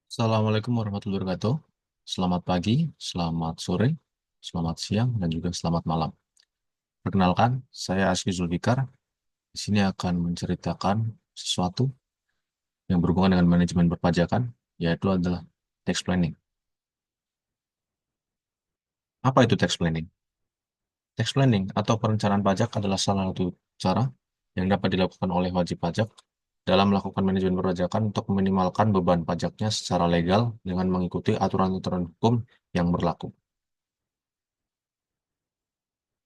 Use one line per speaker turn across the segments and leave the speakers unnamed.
Assalamualaikum warahmatullahi wabarakatuh. Selamat pagi, selamat sore, selamat siang, dan juga selamat malam. Perkenalkan, saya Aski Zulfikar. Di sini akan menceritakan sesuatu yang berhubungan dengan manajemen perpajakan, yaitu adalah tax planning. Apa itu tax planning? Tax planning atau perencanaan pajak adalah salah satu cara yang dapat dilakukan oleh wajib pajak dalam melakukan manajemen perpajakan untuk meminimalkan beban pajaknya secara legal dengan mengikuti aturan-aturan hukum yang berlaku.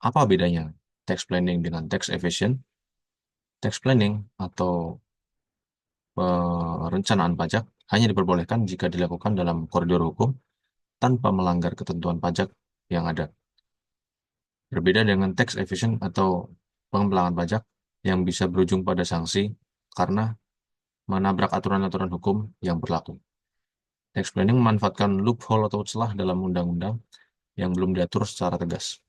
Apa bedanya tax planning dengan tax evasion? Tax planning atau perencanaan pajak hanya diperbolehkan jika dilakukan dalam koridor hukum tanpa melanggar ketentuan pajak yang ada. Berbeda dengan tax evasion atau pengembangan pajak yang bisa berujung pada sanksi karena menabrak aturan-aturan hukum yang berlaku. Tax planning memanfaatkan loophole atau celah dalam undang-undang yang belum diatur secara tegas.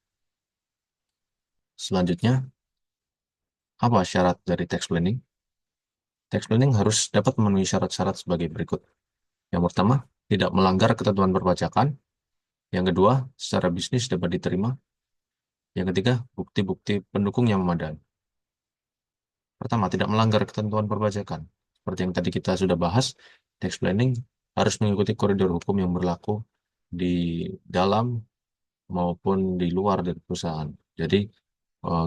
Selanjutnya, apa syarat dari tax planning? Tax planning harus dapat memenuhi syarat-syarat sebagai berikut. Yang pertama, tidak melanggar ketentuan perpajakan. Yang kedua, secara bisnis dapat diterima. Yang ketiga, bukti-bukti pendukung yang memadai. Pertama, tidak melanggar ketentuan perpajakan. Seperti yang tadi kita sudah bahas, tax planning harus mengikuti koridor hukum yang berlaku di dalam maupun di luar dari perusahaan. Jadi,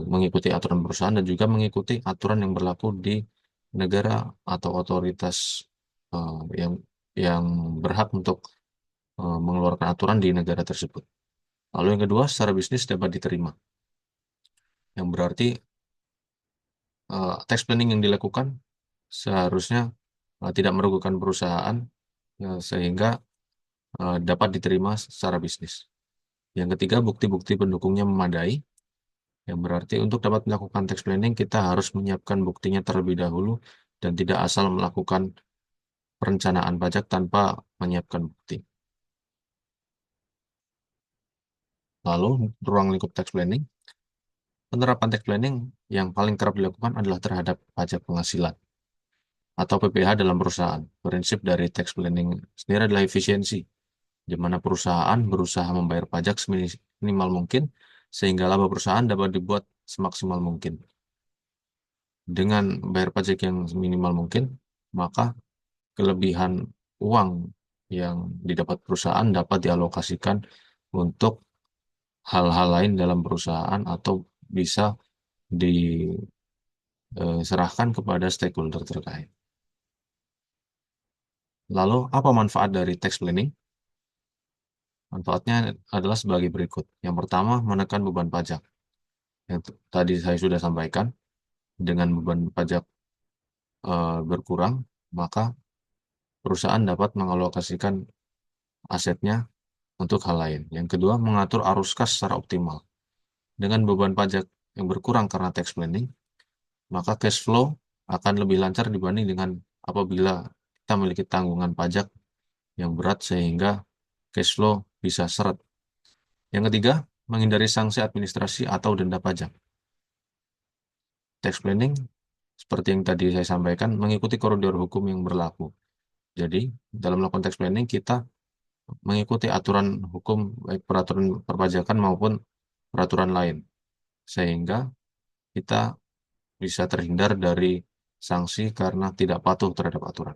mengikuti aturan perusahaan dan juga mengikuti aturan yang berlaku di negara atau otoritas yang berhak untuk mengeluarkan aturan di negara tersebut. Lalu yang kedua, secara bisnis dapat diterima, yang berarti tax planning yang dilakukan seharusnya tidak merugikan perusahaan sehingga dapat diterima secara bisnis. Yang ketiga, bukti-bukti pendukungnya memadai, yang berarti untuk dapat melakukan tax planning kita harus menyiapkan buktinya terlebih dahulu dan tidak asal melakukan perencanaan pajak tanpa menyiapkan bukti. Lalu, ruang lingkup tax planning. Penerapan tax planning yang paling kerap dilakukan adalah terhadap pajak penghasilan atau PPh dalam perusahaan. Prinsip dari tax planning sendiri adalah efisiensi, di mana perusahaan berusaha membayar pajak seminimal mungkin sehingga laba perusahaan dapat dibuat semaksimal mungkin. Dengan bayar pajak yang minimal mungkin, maka kelebihan uang yang didapat perusahaan dapat dialokasikan untuk hal-hal lain dalam perusahaan atau bisa diserahkan kepada stakeholder terkait. Lalu, apa manfaat dari tax planning? Manfaatnya adalah sebagai berikut. Yang pertama, menekan beban pajak. Yang tadi saya sudah sampaikan, dengan beban pajak berkurang, maka perusahaan dapat mengalokasikan asetnya untuk hal lain. Yang kedua, mengatur arus kas secara optimal. Dengan beban pajak yang berkurang karena tax planning, maka cash flow akan lebih lancar dibanding dengan apabila kita memiliki tanggungan pajak yang berat sehingga cash flow bisa seret. Yang ketiga, menghindari sanksi administrasi atau denda pajak. Tax planning, seperti yang tadi saya sampaikan, mengikuti koridor hukum yang berlaku. Jadi, dalam melakukan tax planning, kita mengikuti aturan hukum, baik peraturan perpajakan maupun peraturan lain. Sehingga kita bisa terhindar dari sanksi karena tidak patuh terhadap aturan.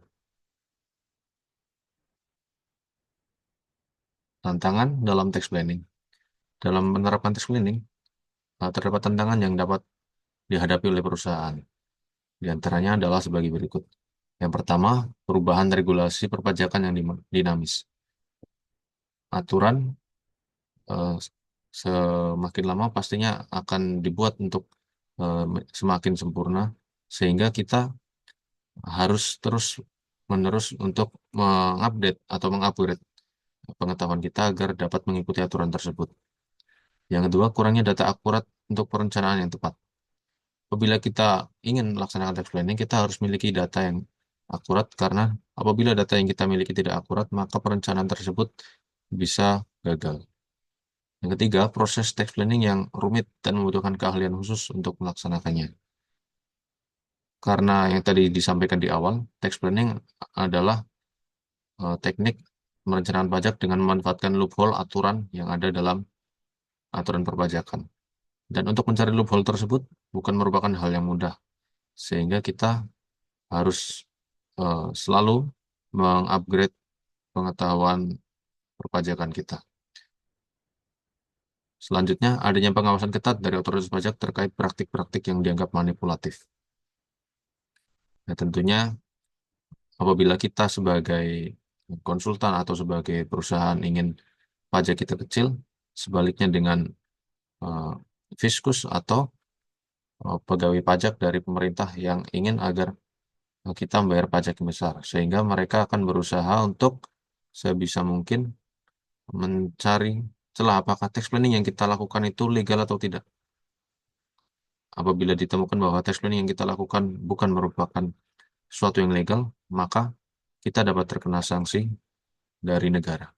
Tantangan dalam tax planning. Dalam menerapkan tax planning, terdapat tantangan yang dapat dihadapi oleh perusahaan. Di antaranya adalah sebagai berikut. Yang pertama, perubahan regulasi perpajakan yang dinamis. Aturan eh, semakin lama pastinya akan dibuat untuk semakin sempurna, sehingga kita harus terus-menerus untuk mengupdate atau mengupgrade pengetahuan kita agar dapat mengikuti aturan tersebut. Yang kedua, kurangnya data akurat untuk perencanaan yang tepat. Apabila kita ingin melaksanakan tax planning, kita harus memiliki data yang akurat karena apabila data yang kita miliki tidak akurat, maka perencanaan tersebut bisa gagal. Yang ketiga, proses tax planning yang rumit dan membutuhkan keahlian khusus untuk melaksanakannya. Karena yang tadi disampaikan di awal, tax planning adalah teknik merencanakan pajak dengan memanfaatkan loophole aturan yang ada dalam aturan perpajakan. Dan untuk mencari loophole tersebut bukan merupakan hal yang mudah, sehingga kita harus selalu mengupgrade pengetahuan perpajakan kita. Selanjutnya, adanya pengawasan ketat dari otoritas pajak terkait praktik-praktik yang dianggap manipulatif. Nah, tentunya apabila kita sebagai konsultan atau sebagai perusahaan ingin pajak kita kecil, sebaliknya dengan eh, fiskus atau pegawai pajak dari pemerintah yang ingin agar kita membayar pajak yang besar, sehingga mereka akan berusaha untuk sebisa mungkin mencari celah apakah tax planning yang kita lakukan itu legal atau tidak. Apabila ditemukan bahwa tax planning yang kita lakukan bukan merupakan sesuatu yang legal, maka kita dapat terkena sanksi dari negara.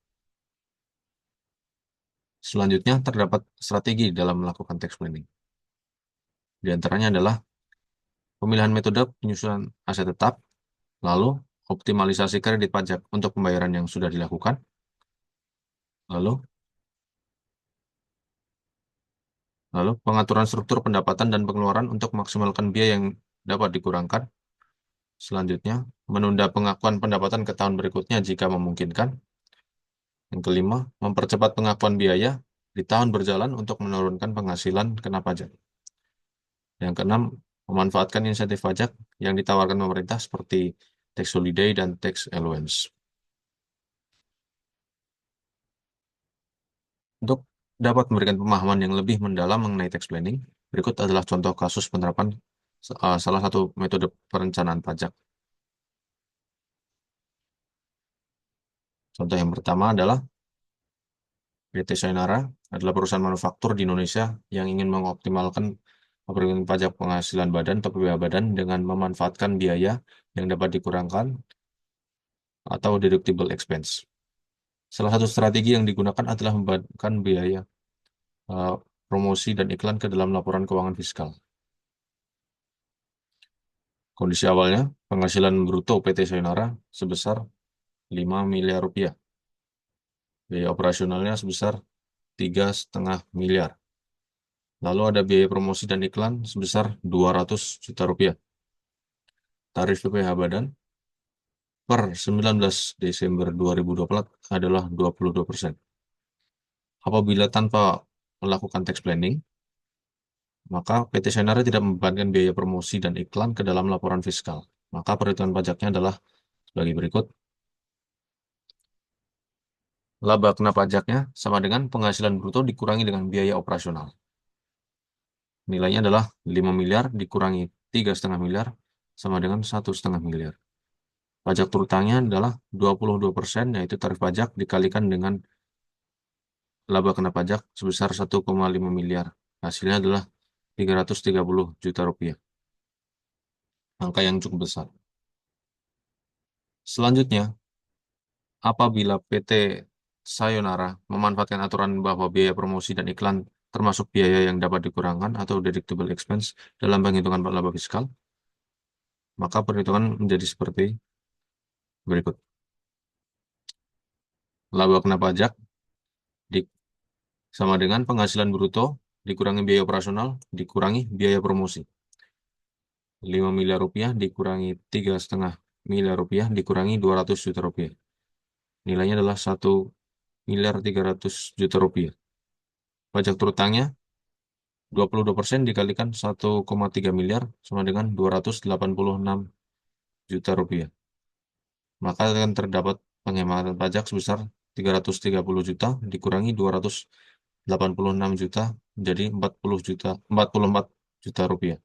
Selanjutnya, terdapat strategi dalam melakukan tax planning. Di antaranya adalah pemilihan metode penyusunan aset tetap, lalu optimalisasi kredit pajak untuk pembayaran yang sudah dilakukan, lalu lalu pengaturan struktur pendapatan dan pengeluaran untuk maksimalkan biaya yang dapat dikurangkan. Selanjutnya, menunda pengakuan pendapatan ke tahun berikutnya jika memungkinkan. Yang kelima, mempercepat pengakuan biaya di tahun berjalan untuk menurunkan penghasilan kena pajak. Yang keenam, memanfaatkan insentif pajak yang ditawarkan pemerintah seperti tax holiday dan tax allowance. Untuk dapat memberikan pemahaman yang lebih mendalam mengenai tax planning, berikut adalah contoh kasus penerapan salah satu metode perencanaan pajak. Contoh yang pertama adalah PT Sayonara adalah perusahaan manufaktur di Indonesia yang ingin mengoptimalkan pemberian pajak penghasilan badan atau PPh badan dengan memanfaatkan biaya yang dapat dikurangkan atau deductible expense. Salah satu strategi yang digunakan adalah membebankan biaya eh, promosi dan iklan ke dalam laporan keuangan fiskal. Kondisi awalnya, penghasilan bruto PT Sayonara sebesar 5 miliar rupiah. Biaya operasionalnya sebesar 3,5 miliar. Lalu ada biaya promosi dan iklan sebesar 200 juta rupiah. Tarif PPh badan per 19 Desember 2024 adalah 22%. Apabila tanpa melakukan tax planning, maka PT Sayonara tidak membebankan biaya promosi dan iklan ke dalam laporan fiskal. Maka perhitungan pajaknya adalah sebagai berikut. Laba kena pajaknya sama dengan penghasilan bruto dikurangi dengan biaya operasional. Nilainya adalah 5 miliar dikurangi 3,5 miliar sama dengan 1,5 miliar. Pajak terutangnya adalah 22%, yaitu tarif pajak dikalikan dengan laba kena pajak sebesar 1,5 miliar. Hasilnya adalah 330 juta rupiah. Angka yang cukup besar. Selanjutnya, apabila PT Sayonara memanfaatkan aturan bahwa biaya promosi dan iklan termasuk biaya yang dapat dikurangkan atau deductible expense dalam penghitungan laba fiskal, maka perhitungan menjadi seperti berikut. Laba kena pajak di, sama dengan penghasilan bruto dikurangi biaya operasional dikurangi biaya promosi. 5 miliar rupiah dikurangi 3,5 miliar rupiah dikurangi 200 juta rupiah. Nilainya adalah 1,3 miliar rupiah. Pajak terutangnya 22% dikalikan 1,3 miliar sama dengan 286 juta rupiah. Maka akan terdapat penghematan pajak sebesar 330 juta dikurangi 286 juta menjadi 44 juta rupiah.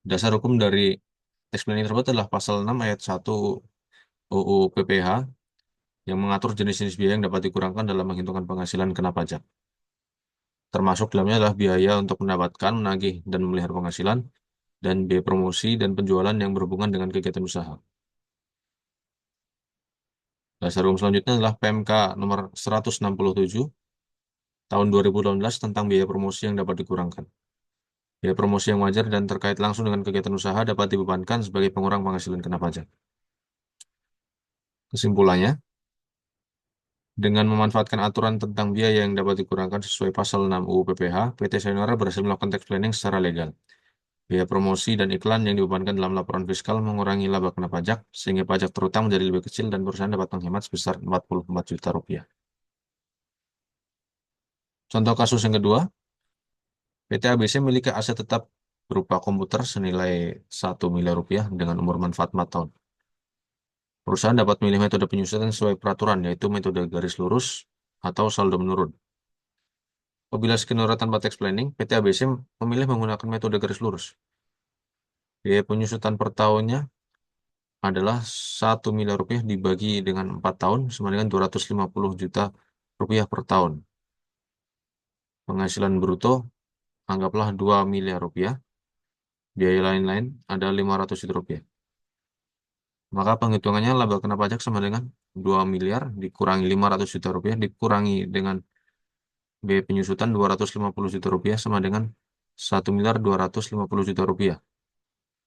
Dasar hukum dari tax planning tersebut adalah pasal 6 ayat 1 UU PPH yang mengatur jenis-jenis biaya yang dapat dikurangkan dalam menghitungkan penghasilan kena pajak. Termasuk dalamnya adalah biaya untuk mendapatkan, menagih, dan memelihara penghasilan, dan biaya promosi dan penjualan yang berhubungan dengan kegiatan usaha. Dasar hukum selanjutnya adalah PMK nomor 167 tahun 2018 tentang biaya promosi yang dapat dikurangkan. Biaya promosi yang wajar dan terkait langsung dengan kegiatan usaha dapat dibebankan sebagai pengurang penghasilan kena pajak. Kesimpulannya, dengan memanfaatkan aturan tentang biaya yang dapat dikurangkan sesuai pasal 6 UU PPH, PT Sayonara berhasil melakukan tax planning secara legal. Biaya promosi dan iklan yang dibebankan dalam laporan fiskal mengurangi laba kena pajak, sehingga pajak terutang menjadi lebih kecil dan perusahaan dapat menghemat sebesar 44 juta rupiah. Contoh kasus yang kedua, PT ABC memiliki aset tetap berupa komputer senilai 1 miliar rupiah dengan umur manfaat 4 tahun. Perusahaan dapat memilih metode penyusutan sesuai peraturan, yaitu metode garis lurus atau saldo menurun. Apabila skenario tanpa tax planning, PT ABC memilih menggunakan metode garis lurus. Biaya penyusutan per tahunnya adalah 1 miliar rupiah dibagi dengan 4 tahun, sama dengan 250 juta rupiah per tahun. Penghasilan bruto, anggaplah 2 miliar rupiah. Biaya lain-lain ada 500 juta rupiah. Maka penghitungannya laba kena pajak sama dengan 2 miliar dikurangi 500 juta rupiah dikurangi dengan biaya penyusutan 250 juta rupiah sama dengan 1 miliar 250 juta rupiah.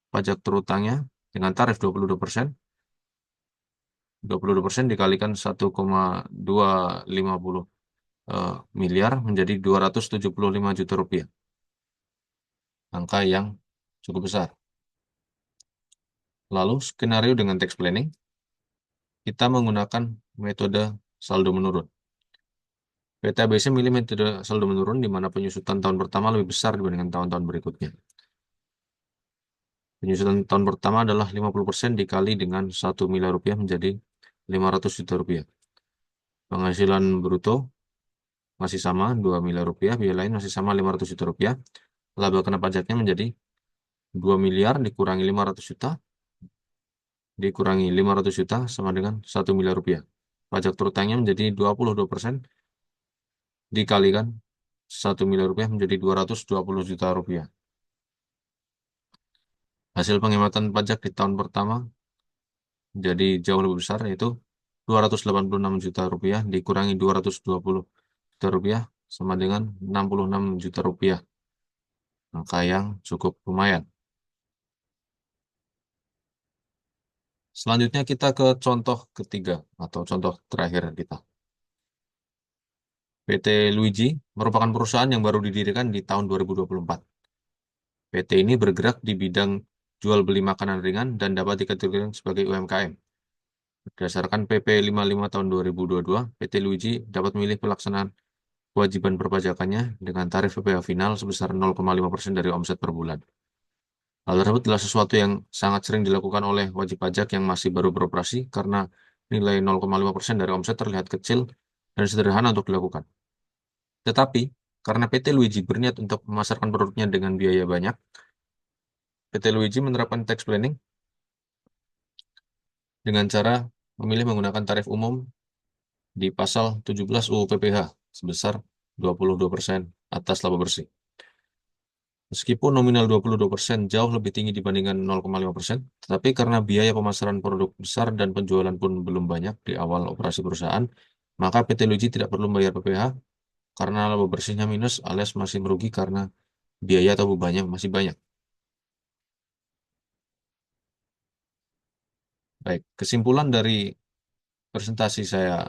Pajak terutangnya dengan tarif 22%, 22% dikalikan 1,250 miliar menjadi 275 juta rupiah. Angka yang cukup besar. Lalu skenario dengan tax planning, kita menggunakan metode saldo menurun. PT ABC memilih metode saldo menurun di mana penyusutan tahun pertama lebih besar dibandingkan tahun-tahun berikutnya. Penyusutan tahun pertama adalah 50% dikali dengan 1 miliar rupiah menjadi 500 juta rupiah. Penghasilan bruto masih sama 2 miliar rupiah, biaya lain masih sama 500 juta rupiah. Laba kena pajaknya menjadi 2 miliar dikurangi 500 juta dikurangi 500 juta sama dengan 1 miliar rupiah. Pajak terutangnya menjadi 22% dikalikan 1 miliar rupiah menjadi 220 juta rupiah. Hasil penghematan pajak di tahun pertama jadi jauh lebih besar, yaitu 286 juta rupiah dikurangi 220 juta rupiah sama dengan 66 juta rupiah. Angka yang cukup lumayan. Selanjutnya kita ke contoh ketiga atau contoh terakhir kita. PT Luigi merupakan perusahaan yang baru didirikan di tahun 2024. PT ini bergerak di bidang jual beli makanan ringan dan dapat dikategorikan sebagai UMKM. Berdasarkan PP 55 tahun 2022, PT Luigi dapat memilih pelaksanaan kewajiban perpajakannya dengan tarif PPh final sebesar 0,5% dari omset per bulan. Hal tersebut adalah sesuatu yang sangat sering dilakukan oleh wajib pajak yang masih baru beroperasi karena nilai 0,5% dari omset terlihat kecil dan sederhana untuk dilakukan. Tetapi, karena PT Luigi berniat untuk memasarkan produknya dengan biaya banyak, PT Luigi menerapkan tax planning dengan cara memilih menggunakan tarif umum di pasal 17 UU PPH sebesar 22% atas laba bersih. Meskipun nominal 22% jauh lebih tinggi dibandingkan 0,5%, tetapi karena biaya pemasaran produk besar dan penjualan pun belum banyak di awal operasi perusahaan, maka PT Luigi tidak perlu membayar PPh karena laba bersihnya minus alias masih merugi karena biaya atau bebannya masih banyak. Baik, kesimpulan dari presentasi saya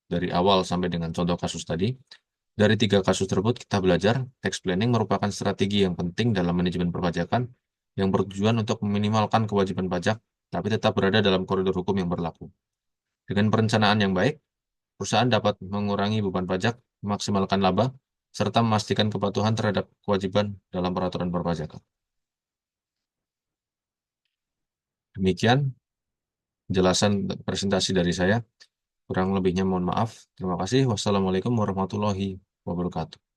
dari awal sampai dengan contoh kasus tadi, dari 3 kasus tersebut kita belajar tax planning merupakan strategi yang penting dalam manajemen perpajakan yang bertujuan untuk meminimalkan kewajiban pajak, tapi tetap berada dalam koridor hukum yang berlaku. Dengan perencanaan yang baik, perusahaan dapat mengurangi beban pajak, memaksimalkan laba, serta memastikan kepatuhan terhadap kewajiban dalam peraturan perpajakan. Demikian penjelasan presentasi dari saya. Kurang lebihnya mohon maaf. Terima kasih. Wassalamualaikum warahmatullahi wabarakatuh.